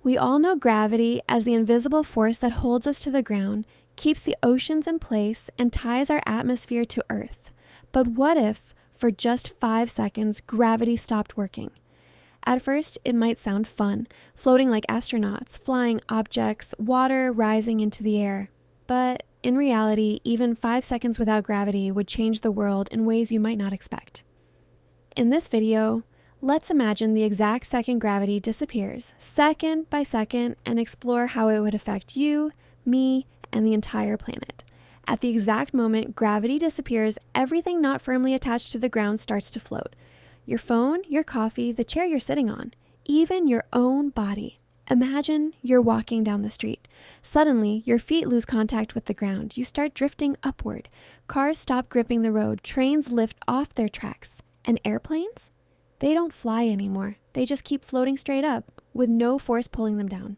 We all know gravity as the invisible force that holds us to the ground, keeps the oceans in place, and ties our atmosphere to Earth. But what if, for just 5 seconds, gravity stopped working? At first, it might sound fun, floating like astronauts, flying objects, water rising into the air. But in reality, even 5 seconds without gravity would change the world in ways you might not expect. In this video, let's imagine the exact second gravity disappears, second by second, and explore how it would affect you, me, and the entire planet. At the exact moment gravity disappears, everything not firmly attached to the ground starts to float. Your phone, your coffee, the chair you're sitting on, even your own body. Imagine you're walking down the street. Suddenly, your feet lose contact with the ground. You start drifting upward. Cars stop gripping the road. Trains lift off their tracks. And airplanes? They don't fly anymore. They just keep floating straight up, with no force pulling them down.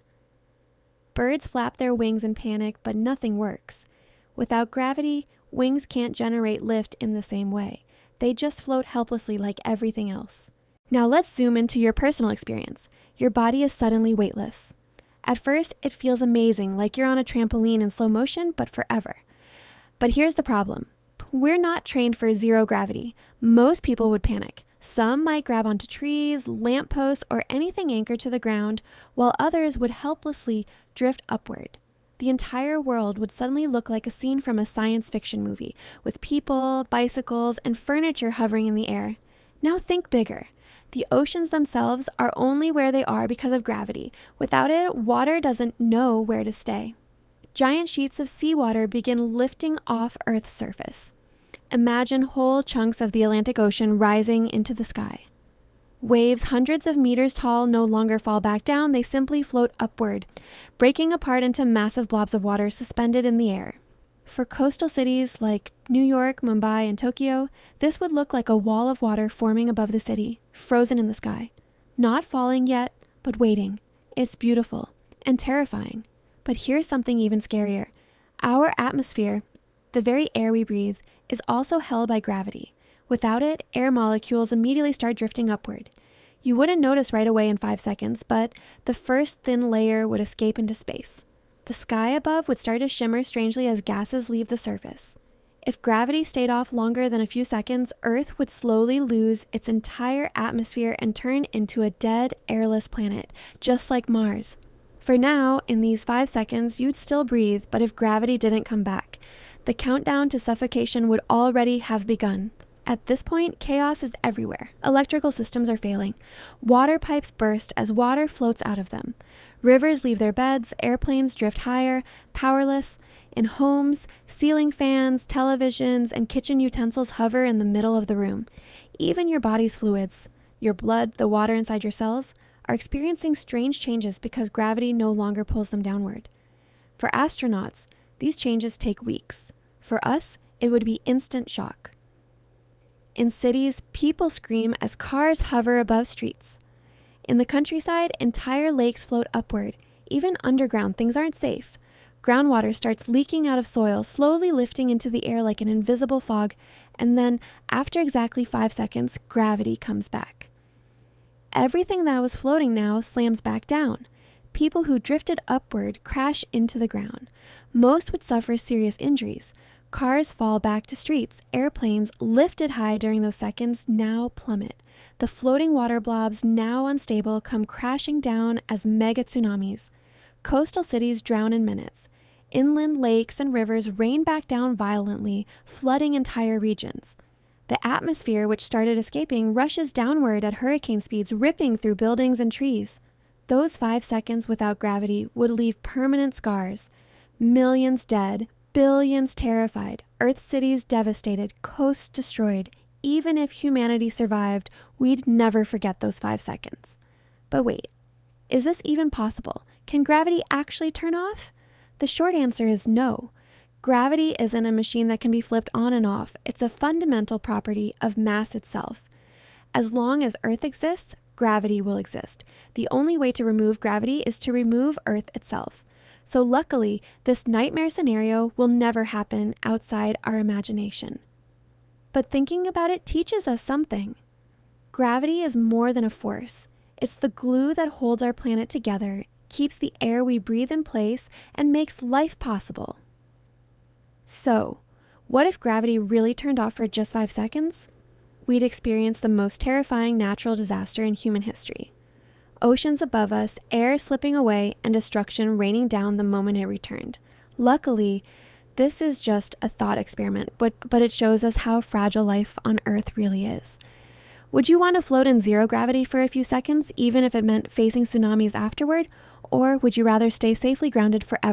Birds flap their wings in panic, but nothing works. Without gravity, wings can't generate lift in the same way. They just float helplessly like everything else. Now let's zoom into your personal experience. Your body is suddenly weightless. At first, it feels amazing, like you're on a trampoline in slow motion, but forever. But here's the problem. We're not trained for zero gravity. Most people would panic. Some might grab onto trees, lampposts, or anything anchored to the ground, while others would helplessly drift upward. The entire world would suddenly look like a scene from a science fiction movie, with people, bicycles, and furniture hovering in the air. Now think bigger. The oceans themselves are only where they are because of gravity. Without it, water doesn't know where to stay. Giant sheets of seawater begin lifting off Earth's surface. Imagine whole chunks of the Atlantic Ocean rising into the sky. Waves hundreds of meters tall no longer fall back down, they simply float upward, breaking apart into massive blobs of water suspended in the air. For coastal cities like New York, Mumbai, and Tokyo, this would look like a wall of water forming above the city, frozen in the sky. Not falling yet, but waiting. It's beautiful and terrifying. But here's something even scarier. Our atmosphere, the very air we breathe, is also held by gravity. Without it, air molecules immediately start drifting upward. You wouldn't notice right away in 5 seconds, but the first thin layer would escape into space. The sky above would start to shimmer strangely as gases leave the surface. If gravity stayed off longer than a few seconds, Earth would slowly lose its entire atmosphere and turn into a dead, airless planet, just like Mars. For now, in these 5 seconds, you'd still breathe, but if gravity didn't come back, the countdown to suffocation would already have begun. At this point, chaos is everywhere. Electrical systems are failing. Water pipes burst as water floats out of them. Rivers leave their beds, airplanes drift higher, powerless. In homes, ceiling fans, televisions, and kitchen utensils hover in the middle of the room. Even your body's fluids, your blood, the water inside your cells, are experiencing strange changes because gravity no longer pulls them downward. For astronauts, these changes take weeks. For us, it would be instant shock. In cities, people scream as cars hover above streets. In the countryside, entire lakes float upward. Even underground, things aren't safe. Groundwater starts leaking out of soil, slowly lifting into the air like an invisible fog, and then, after exactly 5 seconds, gravity comes back. Everything that was floating now slams back down. People who drifted upward crash into the ground. Most would suffer serious injuries. Cars fall back to streets. Airplanes, lifted high during those seconds, now plummet. The floating water blobs, now unstable, come crashing down as mega tsunamis. Coastal cities drown in minutes. Inland lakes and rivers rain back down violently, flooding entire regions. The atmosphere, which started escaping, rushes downward at hurricane speeds, ripping through buildings and trees. Those 5 seconds without gravity would leave permanent scars. Millions dead, billions terrified, Earth cities devastated, coasts destroyed. Even if humanity survived, we'd never forget those 5 seconds. But wait, is this even possible? Can gravity actually turn off? The short answer is no. Gravity isn't a machine that can be flipped on and off. It's a fundamental property of mass itself. As long as Earth exists, gravity will exist. The only way to remove gravity is to remove Earth itself. So luckily, this nightmare scenario will never happen outside our imagination. But thinking about it teaches us something. Gravity is more than a force. It's the glue that holds our planet together, keeps the air we breathe in place and makes life possible. So, what if gravity really turned off for just 5 seconds? We'd experience the most terrifying natural disaster in human history. Oceans above us, air slipping away, and destruction raining down the moment it returned. Luckily, this is just a thought experiment, but it shows us how fragile life on Earth really is. Would you want to float in zero gravity for a few seconds, even if it meant facing tsunamis afterward? Or would you rather stay safely grounded forever?